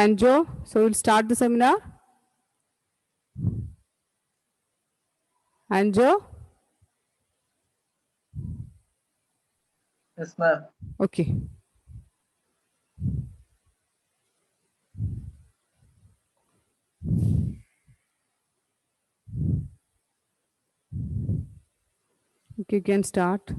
Anjo. So we'll start the seminar. Anjo. Yes, ma'am. Okay. Okay, you can start.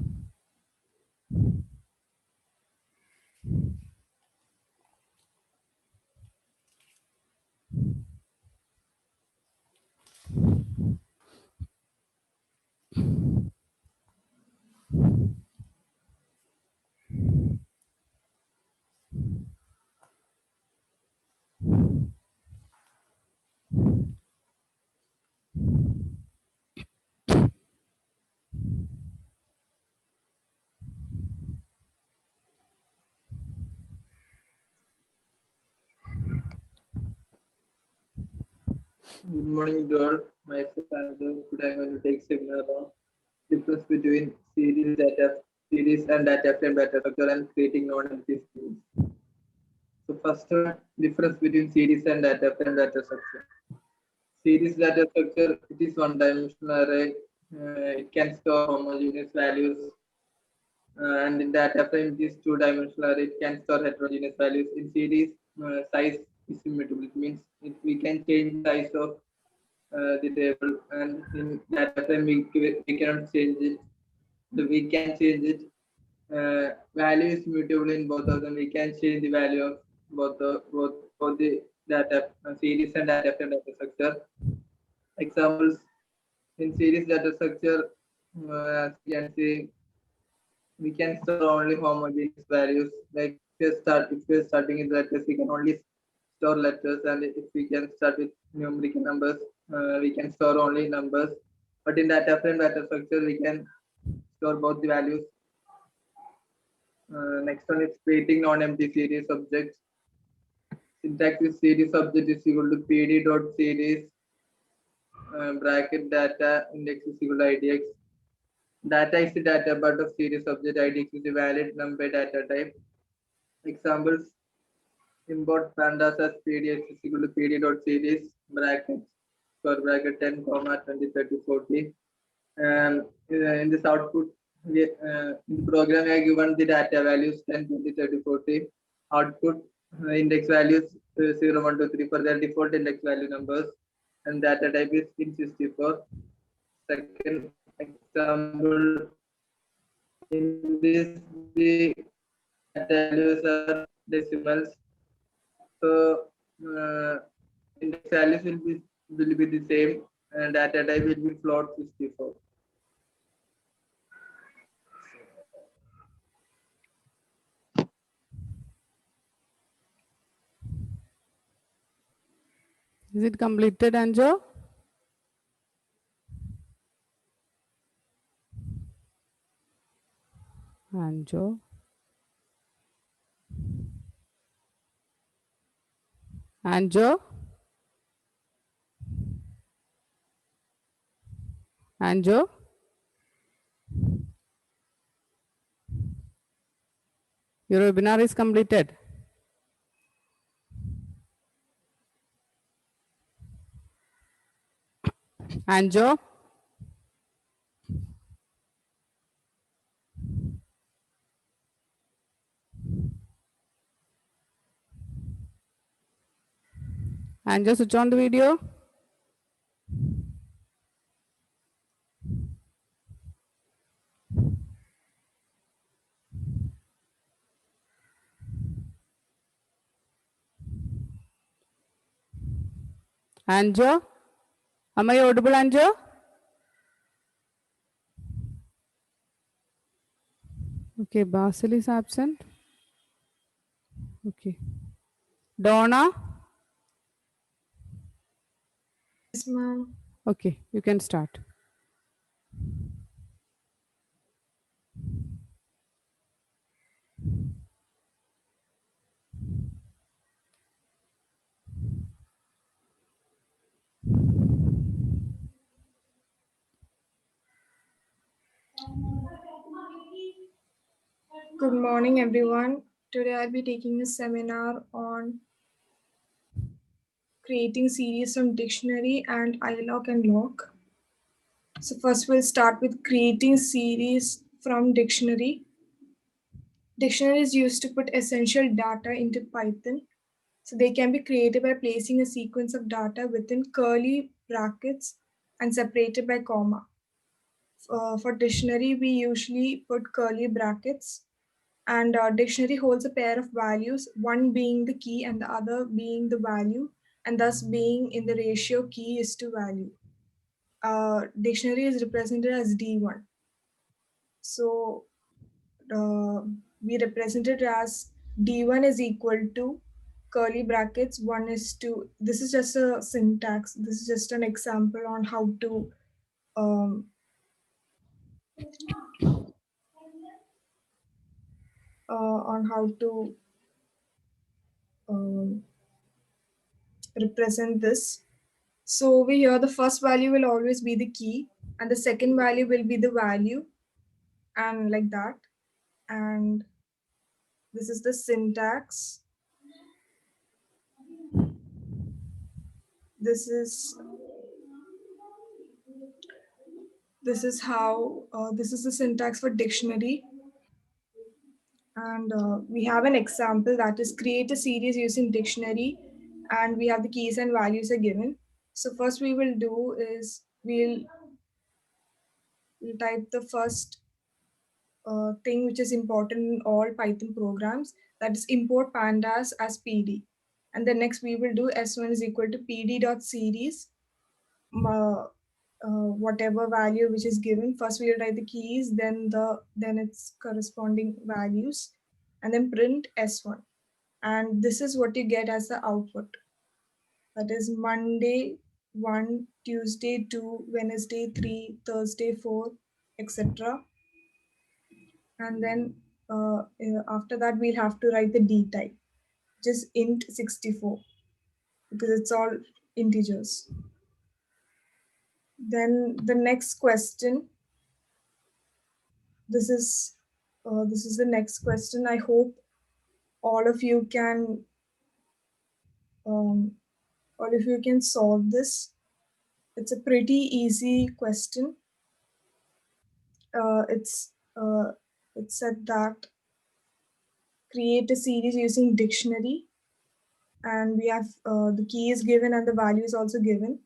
Good morning, girl. Myself, Andrew. Today I'm going to take seminar on difference between series and data frame data structure and creating non-empty series. So first one, difference between series and data frame data structure. Series data structure, it is one-dimensional array. It can store homogeneous values. And in data frame, it is two-dimensional array. It can store heterogeneous values. In series, size is immutable. It means we can change the size of the table, and in data frame we cannot change it. We can change it. Value is mutable in both of them. We can change the value of both the data series and data frame data structure. Examples in series data structure, as you can see, we can store only homogeneous values. Like if we're starting with letters, we can only store letters, and if we can start with numerical numbers, we can store only numbers. But in data frame data structure, we can store both the values. Next one is creating non-empty series objects. Syntax is series object is equal to pd dot series bracket data index is equal to idx. Data is the data part of series object. Idx is the valid number data type. Examples: import pandas as pdx is equal to pd dot series bracket square bracket 10 comma 20 30 40. And in this output, in the program we are given the data values 10 20 30 40. Output index values 0 1 2 3 for their default index value numbers, and data type is int64. Second example, in this the data values are decimals, so index values will be the same, and data type will be float 64. Is it completed, Anjo? Anjo. Anjo. Anjo. Your webinar is completed. Anjo. Anjo, switch on the video. Anjo. Am I audible, Anjo? Okay, Basil is absent. Okay. Donna? Yes, ma'am. Okay, you can start. Good morning, everyone. Today I'll be taking a seminar on creating series from dictionary and iLoc and loc. So first we'll start with creating series from dictionary. Dictionary is used to put essential data into Python. So they can be created by placing a sequence of data within curly brackets and separated by comma. For dictionary, we usually put curly brackets, and dictionary holds a pair of values, one being the key and the other being the value, and thus being in the ratio key is to value. Dictionary is represented as D1. So we represent it as D1 is equal to curly brackets 1 is to, this is just a syntax, this is just an example on how to represent this. So over here, the first value will always be the key, and the second value will be the value, and like that. And this is the syntax. This is how this is the syntax for dictionary. And we have an example, that is create a series using dictionary, and we have the keys and values are given. So first we will do is we'll type the first thing which is important in all Python programs, that is import pandas as PD. And then next we will do s1 is equal to pd.series, whatever value which is given. First we will write the keys, then its corresponding values, and then print s1. And this is what you get as the output. That is Monday 1, Tuesday 2, Wednesday 3, Thursday 4, etc. And then after that we'll have to write the D type, just int 64, because it's all integers. Then the next question, this is the next question. I hope all of you can solve this. It's a pretty easy question. It's said that create a series using dictionary, and we have the key is given and the value is also given.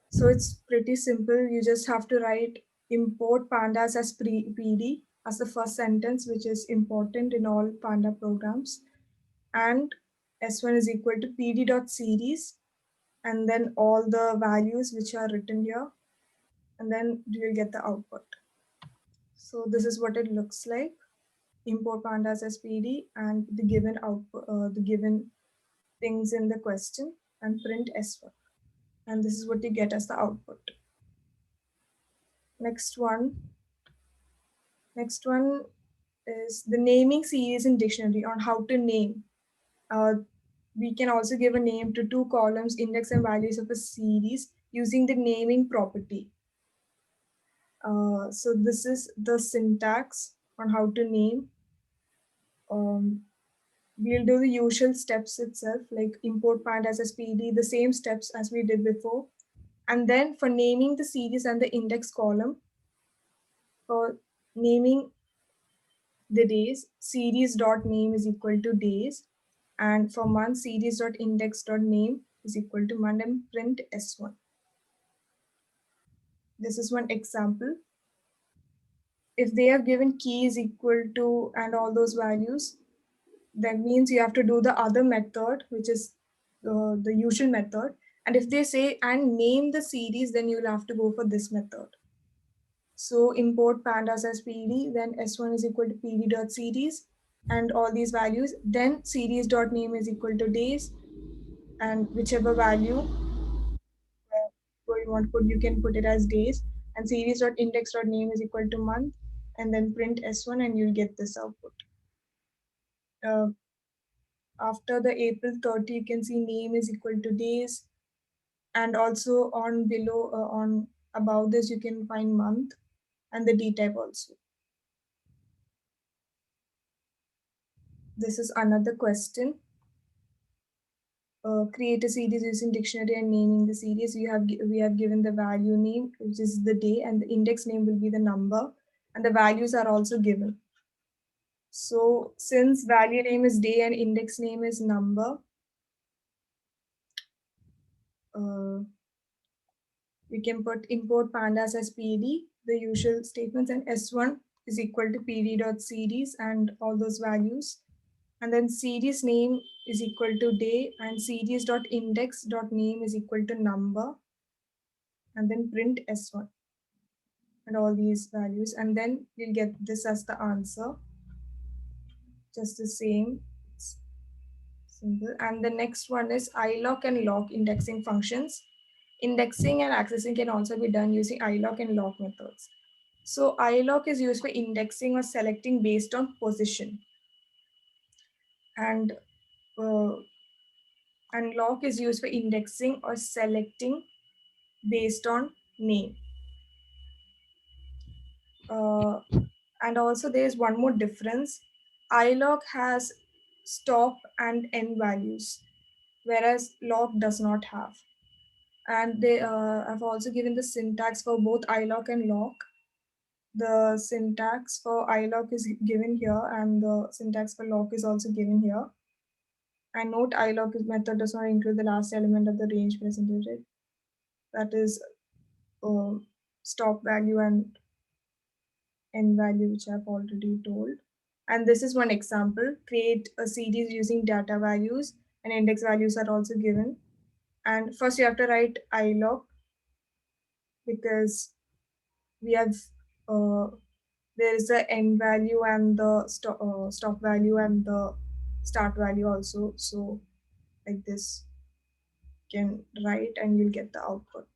So it's pretty simple. You just have to write import pandas as PD as the first sentence, which is important in all panda programs. And s1 is equal to pd.series, and then all the values which are written here, and then you will get the output. So this is what it looks like. Import pandas as PD and the given output, the given things in the question, and print s1. And this is what you get as the output. Next one is the naming series in dictionary, on how to name. We can also give a name to two columns, index and values of a series, using the naming property. So this is the syntax on how to name. We'll do the usual steps itself, like import pandas as PD, the same steps as we did before. And then for naming the series and the index column, for naming the days, series.name is equal to days, and for month, series.index.name is equal to month, and print s1. This is one example. If they have given keys equal to and all those values, that means you have to do the other method, which is the usual method. And if they say and name the series, then you'll have to go for this method. So import pandas as PD, then s1 is equal to pd.series and all these values, then series.name is equal to days, and whichever value you want to put, you can put it as days, and series.index.name is equal to month, and then print s1, and you'll get this output. After the April 30, you can see name is equal to days, and also on below, on above this, you can find month and the D type also. This is another question. create a series using dictionary and naming the series. We have given the value name, which is the day, and the index name will be the number, and the values are also given. So since value name is day and index name is number, we can put import pandas as pd, the usual statements, and s1 is equal to pd.series and all those values. And then series name is equal to day and series.index.name is equal to number. And then print s1 and all these values. And then you'll get this as the answer. Just the same. It's simple. And the next one is iloc and loc indexing functions. Indexing and accessing can also be done using iloc and loc methods. So iloc is used for indexing or selecting based on position. And loc is used for indexing or selecting based on name. And also there's one more difference. iloc has stop and end values, whereas loc does not have. And they I've also given the syntax for both iloc and loc. The syntax for iloc is given here, and the syntax for loc is also given here. And note iloc method does not include the last element of the range presented. That is stop value and end value, which I've already told. And this is one example. Create a series using data values, and index values are also given. And first you have to write iloc, because we have there is the end value and the stop value and the start value also. So like this, you can write and you'll get the output.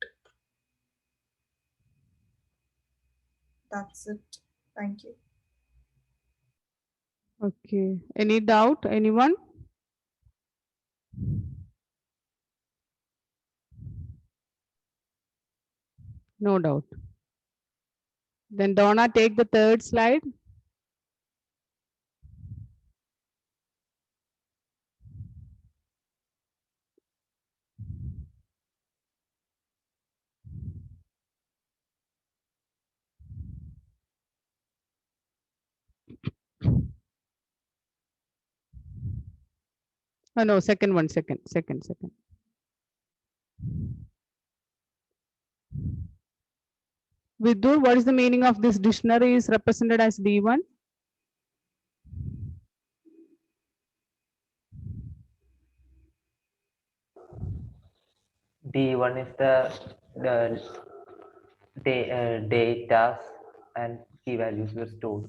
That's it. Thank you. Okay. Any doubt? Anyone? No doubt. Then Donna, take the third slide. Oh, no, second one, second. Vidur, what is the meaning of this dictionary is represented as D1? D1 is the data and key values were stored.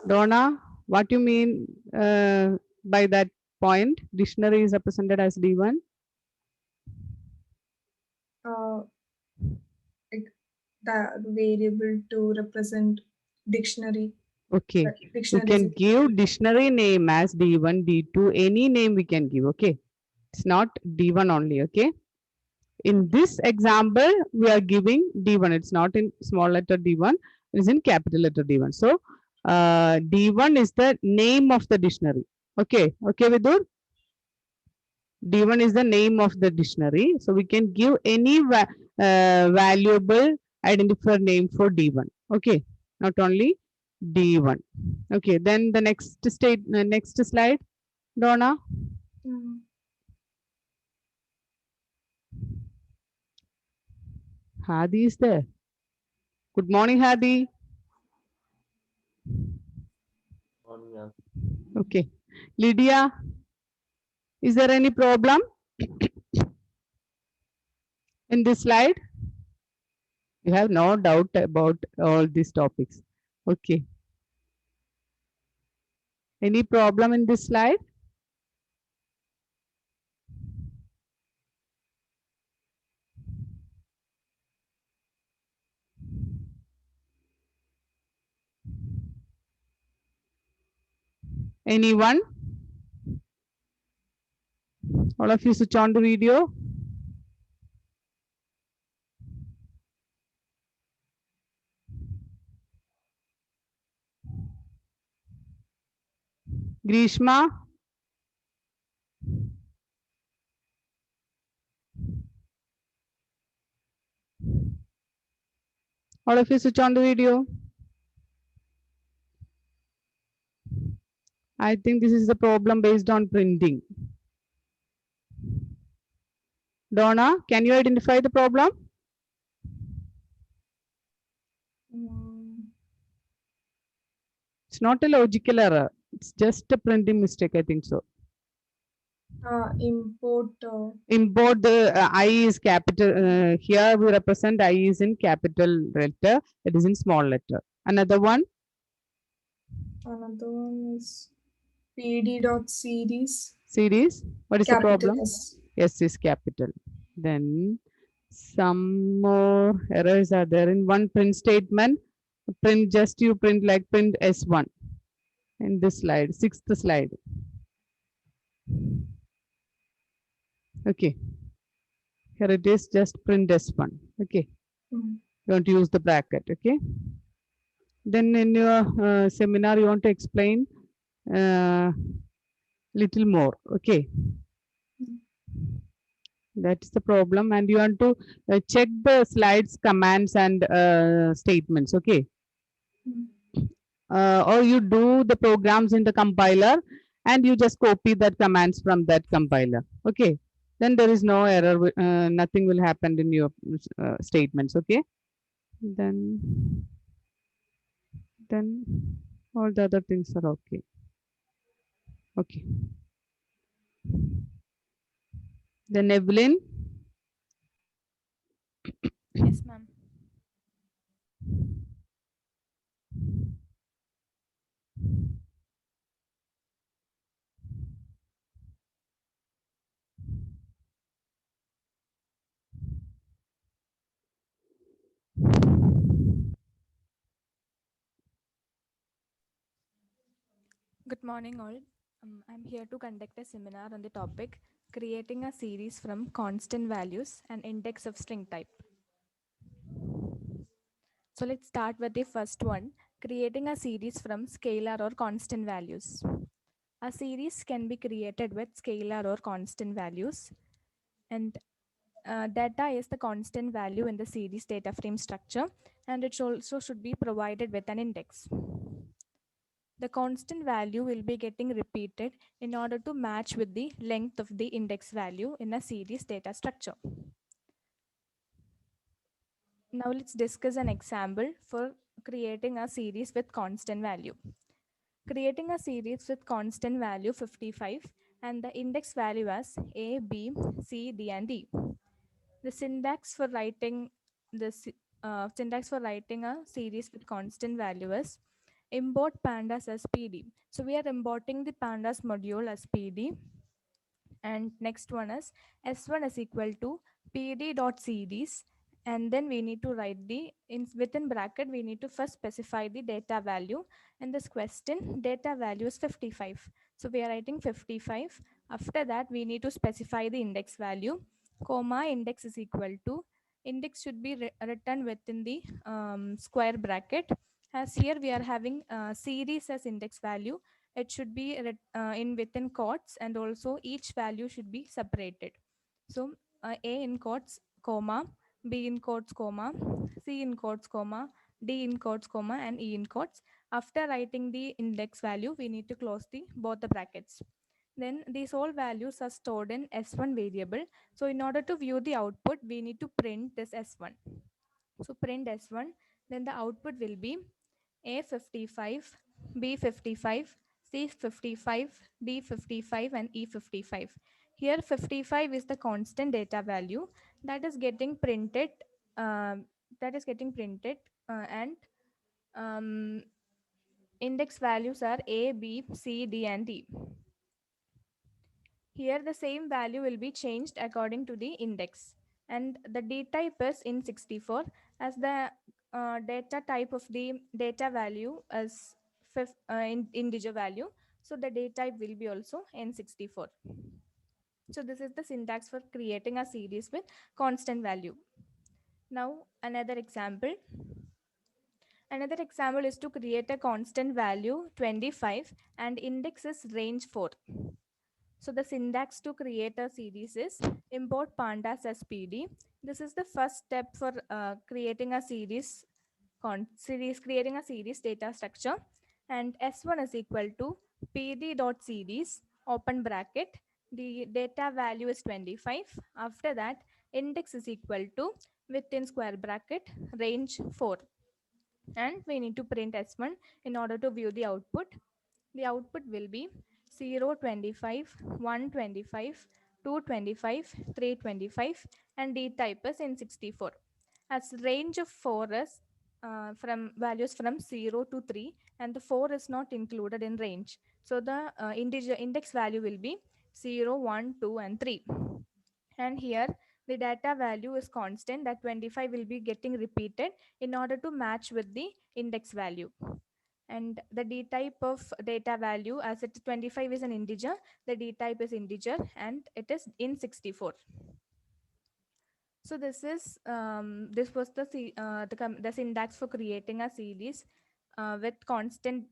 Donna, what you mean by that point? Dictionary is represented as D1? Like the variable to represent dictionary. Okay. We Dictionary can give dictionary name as D1, D2, any name we can give, okay? It's not D1 only, okay? In this example, we are giving D1. It's not in small letter D1, it is in capital letter D1. So, D1 is the name of the dictionary. Okay, okay, Vidur? D1 is the name of the dictionary. So, we can give any valuable identifier name for D1. Okay, not only D1. Okay, then the next slide, Donna. Hadi is there. Good morning, Hadi. Okay. Lydia, is there any problem in this slide? You have no doubt about all these topics. Okay. Any problem in this slide? Anyone? All of you switch on the video. Grishma? All of you switch on the video. I think this is the problem based on printing. Donna, can you identify the problem? It's not a logical error. It's just a printing mistake, I think so. Import. Import the I is capital. Here we represent I is in capital letter. It is in small letter. Another one. Another one is pd.series. Series. What is the Capital problem? S. S is capital. Then some more errors are there in one print statement. Print just you print like print S1 in this slide, sixth slide. Okay. Here it is just print S1. Okay. Don't use the bracket. Okay. Then in your seminar, you want to explain little more. Okay. That's the problem. And you want to check the slides, commands, and statements. Okay. Or you do the programs in the compiler and you just copy that commands from that compiler. Okay. Then there is no error. Nothing will happen in your statements. Okay. Then all the other things are okay. Okay. Then Evelyn. Yes, ma'am. Good morning, all. I'm here to conduct a seminar on the topic creating a series from constant values and index of string type. So let's start with the first one, creating a series from scalar or constant values. A series can be created with scalar or constant values, and data is the constant value in the series data frame structure, and it also should be provided with an index. The constant value will be getting repeated in order to match with the length of the index value in a series data structure. Now let's discuss an example for creating a series with constant value. Creating a series with constant value 55 and the index value as A, B, C, D, and E. The syntax for writing a series with constant value is import pandas as PD. So we are importing the pandas module as PD. And next one is S1 is equal to PD.series. And then we need to write within bracket, we need to first specify the data value. In this question, data value is 55. So we are writing 55. After that, we need to specify the index value, comma, index is equal to, index should be written within the square bracket. As here we are having series as index value, it should be in within quotes, and also each value should be separated. So A in quotes, comma, B in quotes, comma, C in quotes, comma, D in quotes, comma, and E in quotes. After writing the index value, we need to close both the brackets. Then these all values are stored in S1 variable. So in order to view the output, we need to print this S1. So print S1, then the output will be A55, B55, C55, D55, and E55. Here 55 is the constant data value that is getting printed, and index values are A, B, C, D, and E. Here the same value will be changed according to the index, and the D type is in 64 as the data type of the data value is integer value. So the data type will be also n64. So this is the syntax for creating a series with constant value. Now another example. Another example is to create a constant value 25 and index is range 4. So the syntax to create a series is import pandas as PD. This is the first step for creating a series series, creating a series data structure, and S1 is equal to pd.series open bracket, the data value is 25. After that, index is equal to within square bracket range 4, and we need to print S1 in order to view the output. The output will be 0, 25, 125, 225, 325, and D type is in 64. As range of 4 is from values from 0 to 3, and the 4 is not included in range. So the integer index value will be 0, 1, 2, and 3. And here the data value is constant, that 25 will be getting repeated in order to match with the index value. And the D type of data value, as it 25 is an integer, the D type is integer and it is in 64. So this is this was the syntax for creating a series with constant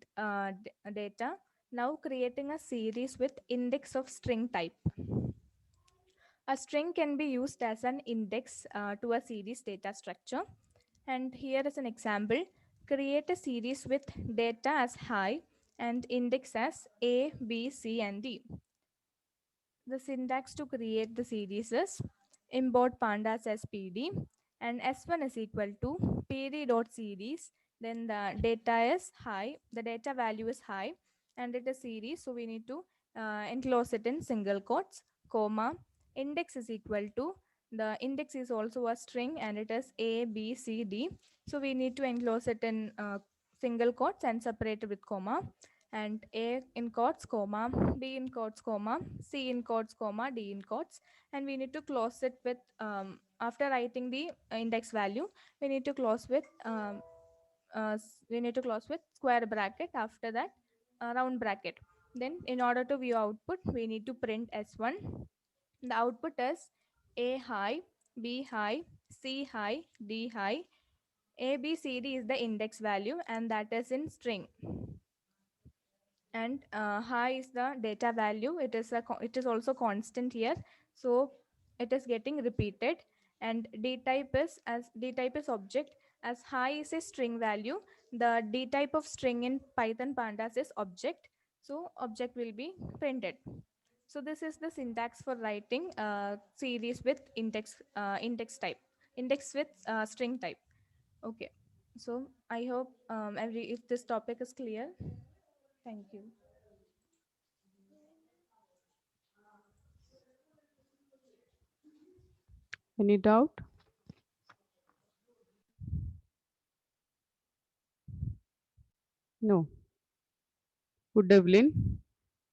data. Now creating a series with index of string type. A string can be used as an index to a series data structure. And here is an example. Create a series with data as high and index as A, B, C, and D. The syntax to create the series is import pandas as PD, and S1 is equal to pd.series. Then the data is high, the data value is high, and it is series. So we need to enclose it in single quotes, comma, index is equal to, the index is also a string and it is A, B, C, D. So we need to enclose it in single quotes and separate it with comma, and A in quotes, comma, B in quotes, comma, C in quotes, comma, D in quotes. And we need to close it with, after writing the index value, we need to close with square bracket, after that round bracket. Then in order to view output, we need to print S1. The output is A high, B high, C high, D high. A, B, C, D is the index value and that is in string. And high is the data value. It is also constant here, so it is getting repeated. And D type is object, as high is a string value. The D type of string in Python pandas is object, so object will be printed. So this is the syntax for writing series with index index with string type. Okay, so I hope if this topic is clear. Thank you. Any doubt? No. Good, Devlin.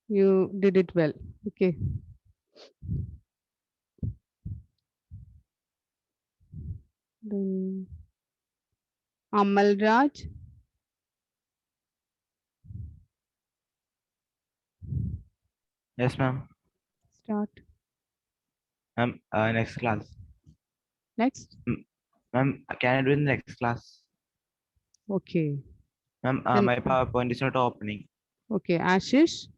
You did it well. Okay. Then Amal Raj. Yes, ma'am. Start. Ma'am, next class. Next. Ma'am, can I do in the next class? Okay. Ma'am, Then- my PowerPoint is not opening. Okay. Ashish.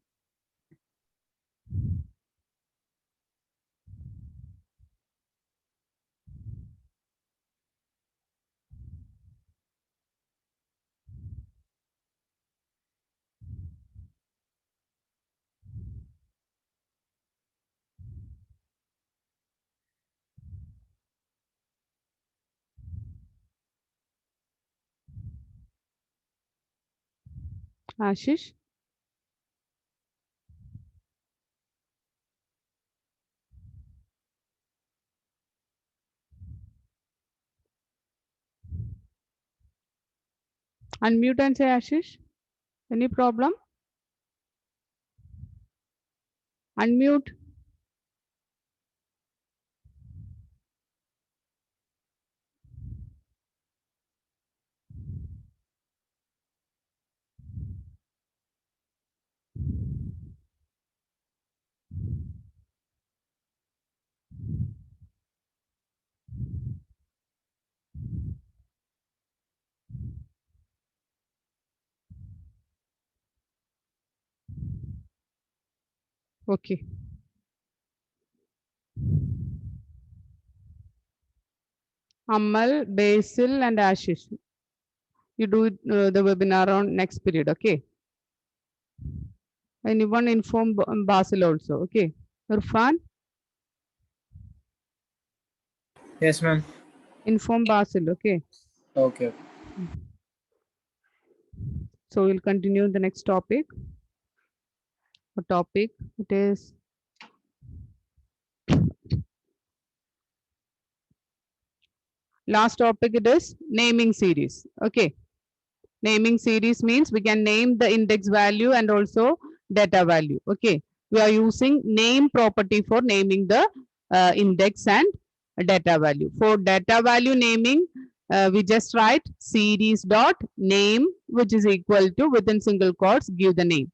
Ashish. Unmute and say Ashish. Any problem? Unmute. Okay. Amal, Basil, and Ashish. You do it, the webinar on next period, okay? Anyone inform Basil also, okay? Irfan, Yes, ma'am. inform Basil, okay? Okay. So we'll continue the next topic. The topic it is last topic. It is naming series, okay? Naming series means we can name the index value and also data value, okay? We are using name property for naming the index and data value. For data value naming, we just write series dot name, which is equal to, within single quotes, give the name,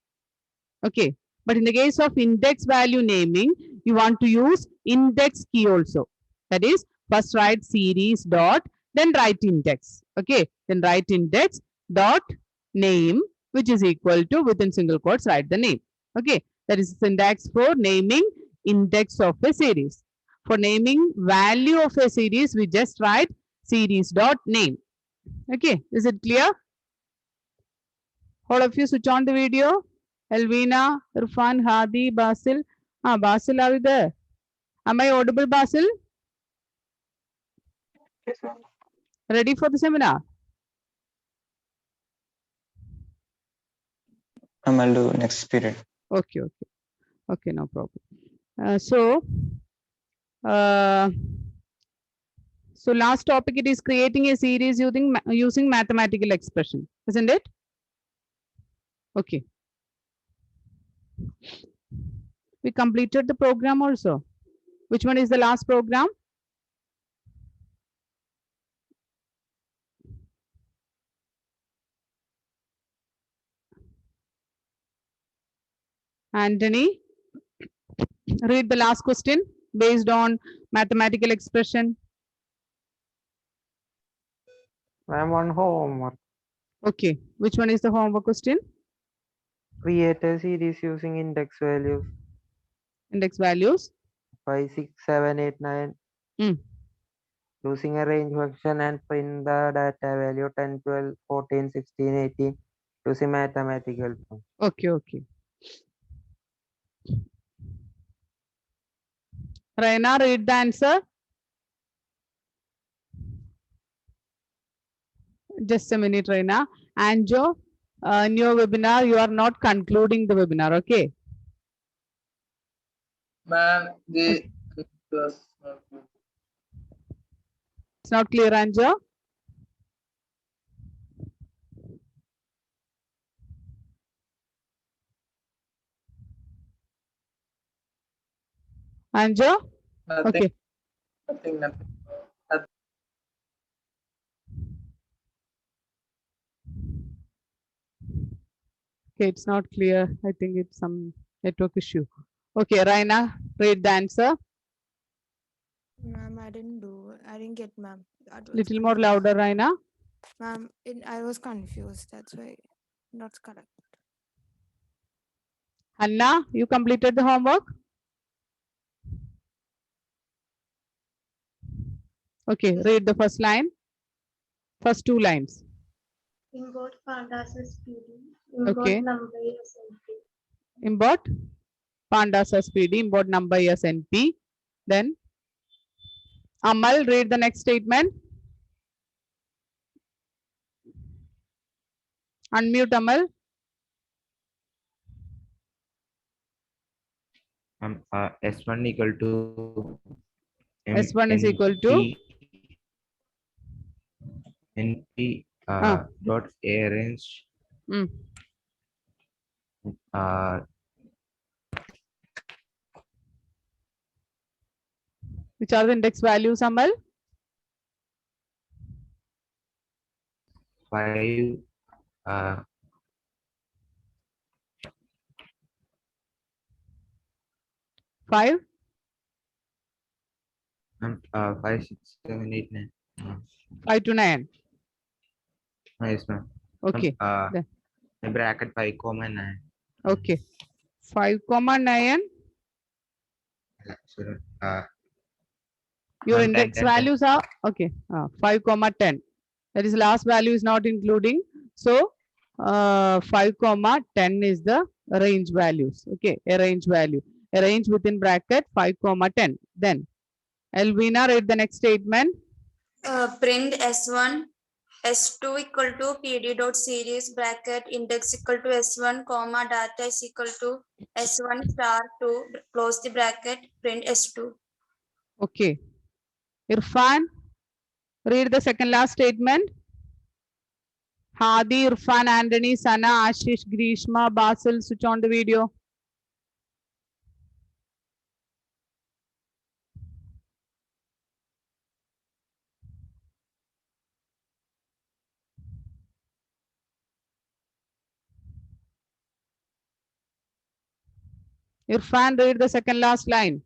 okay? But in the case of index value naming, you want to use index key also. That is, first write series dot, then write index, okay? Then write index dot name, which is equal to, within single quotes, write the name, okay? That is syntax for naming index of a series. For naming value of a series, we just write series dot name, okay? Is it clear? All of you switch on the video. Elvina, Irfan, Hadi, Basil. Basil, are you there? Am I audible, Basil? Yes, ma'am. Ready for the seminar? I'll do next period. Okay, okay. Okay, no problem. So last topic, it is creating a series using mathematical expression, isn't it? Okay. We completed the program also. Which one is the last program? Anthony, read the last question based on mathematical expression. I'm on homework. Okay, which one is the homework question? Create a series using index values Index values. 5, 6, 7, 8, 9. Mm. Using a range function and print the data value 10, 12, 14, 16, 18 using mathematical function. Okay, okay. Raina, read the answer. Just a minute, Raina. Anjo, in your webinar, you are not concluding the webinar, okay? Ma'am, the It's not clear, Anjo. Anjo? nothing, Okay. nothing. Okay, it's not clear. I think it's some network issue. Okay, Raina, read the answer. Ma'am, I didn't get, ma'am. That was Little more confused. louder, Raina. Ma'am, I was confused. That's why not correct. Anna, you completed the homework? Okay, read the first line. First two lines. Import pandas as PD. Okay. Import number as NP. Import pandas as PD, import number as NP. Then Amal, read the next statement. Unmute Amal. S1 equal to S1 is equal to NP Ah. dot arrange Mm. Which are the index values, Amal? 5 5? 5, 6, 7, 8, 9. 5 to 9. Yes, ma'am. Okay. The bracket 5, 9. Okay. 5, 9. Sorry. Your Ma'am, index 10, 10, 10. values are okay. 5, 10. That is last value is not including. So 5 comma 10 is the range values. Okay, a range value. A range within bracket 5 comma 10. Then Elvina, read the next statement. Print S1 S2 equal to PD dot series bracket index equal to S1 comma data is equal to S1 star 2 close the bracket print S2. Okay. Irfan, read the second last statement. Hadi, Irfan, Anthony, Sana, Ashish, Grishma, Basil, switch on the video. Irfan, read the second last line.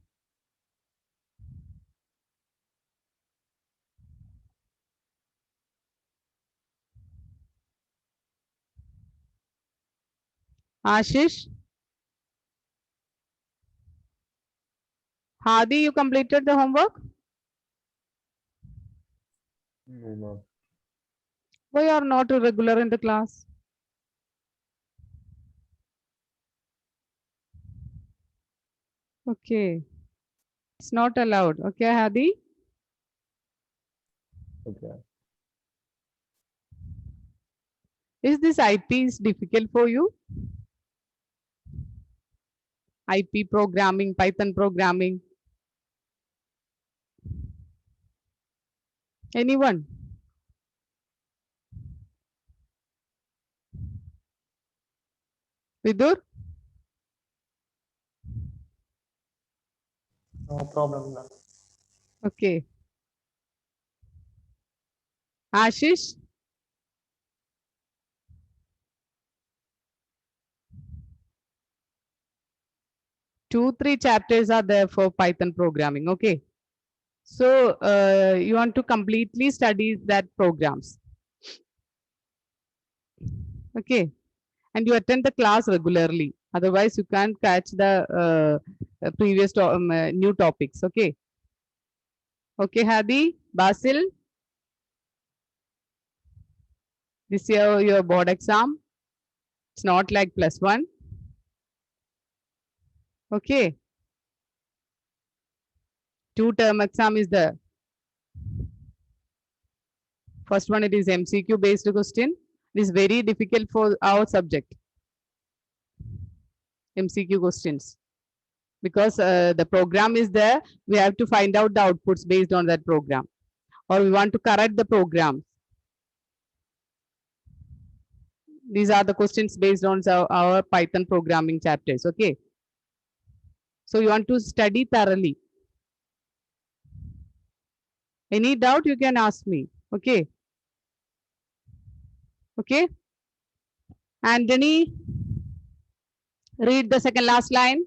Ashish. Hadi, you completed the homework? No, ma'am. Why you are not a regular in the class? Okay. It's not allowed. Okay, Hadi? Okay. Is this IP is difficult for you? IP programming, Python programming? Anyone? Vidur? No problem, ma'am. Okay. Ashish? Two, three chapters are there for Python programming. Okay. So you want to completely study that programs. Okay. And you attend the class regularly. Otherwise, you can't catch the previous new topics. Okay. Okay, Hadi, Basil. This year your board exam. It's not like +1. Okay. 2-term exam is the first one. It is MCQ based question. It is very difficult for our subject. MCQ questions. Because the program is there, we have to find out the outputs based on that program. Or we want to correct the program. These are the questions based on our Python programming chapters. Okay. So you want to study thoroughly. Any doubt you can ask me. Okay. Okay. Anthony, read the second last line.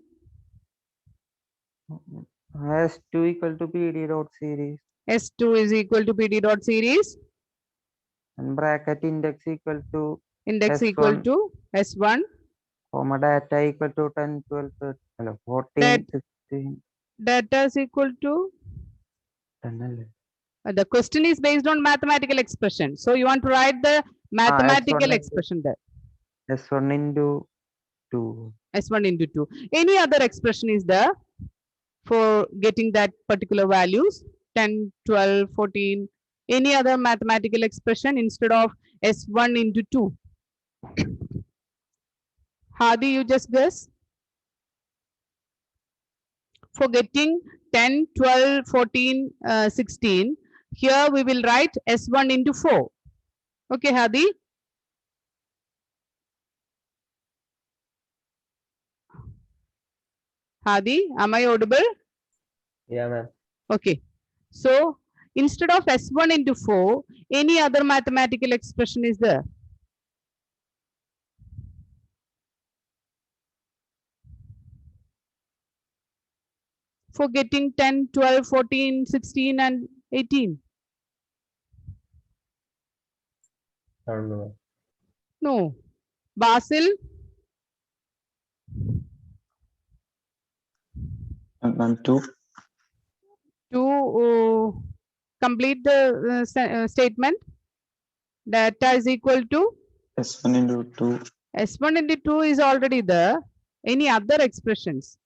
S2 equal to PD dot series S2 is equal to PD dot series. and bracket index equal to Index S1, equal to S1. comma data equal to 10, 12, 13, 14, That 16, data is equal to 10 അല്ലേ? the question is based on mathematical expression. So you want to write the mathematical S1 expression there. S1 into 2. S1 into 2. Any other expression is there for getting that particular values? 10, 12, 14. Any other mathematical expression instead of S1 into 2? Hadi, you just guess. For getting 10, 12, 14, 16, here we will write S1 into 4. Okay, Hadi? Hadi, am I audible? Yeah, ma'am. Okay. So instead of S1 into 4, any other mathematical expression is there? For getting 10, 12, 14, 16 and 18? I don't know. No. Basil? Ma'am, 2. To complete the statement? 2 into 2 is equal to 4. Data is equal to S1 into 2. S1 into 2 is already there. Any other expressions?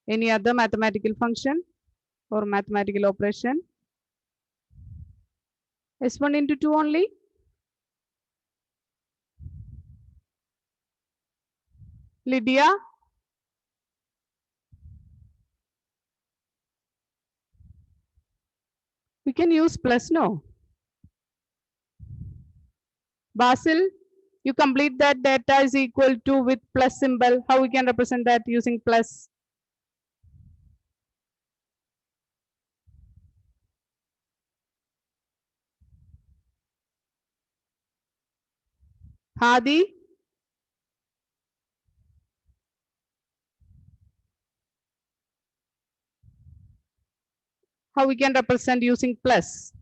Any other mathematical function or mathematical operation? S1 into 2 only? Lydia? We can use plus, no? Basil, you complete that data is equal to with plus symbol. How we can represent that using plus? Hadi? How we can represent using plus?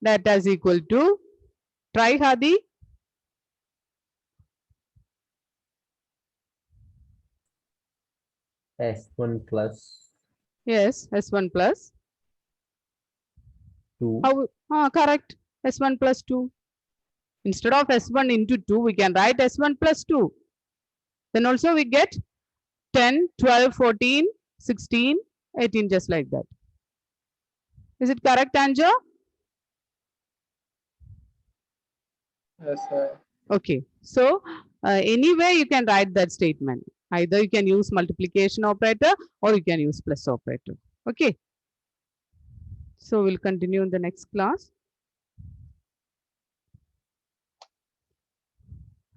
Data is equal to, try Hadi. S1 plus Yes, S1 plus. 2. How? Correct. S1 plus 2. Instead of S1 into 2, we can write S1 plus 2. Then also we get 10, 12, 14, 16, 18, just like that. Is it correct, Anjo? Yes, sir. Okay. So, anyway, you can write that statement. Either you can use multiplication operator or you can use plus operator. Okay. So, we'll continue in the next class.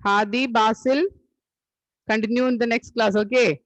Hadi, Basil, continue in the next class. Okay.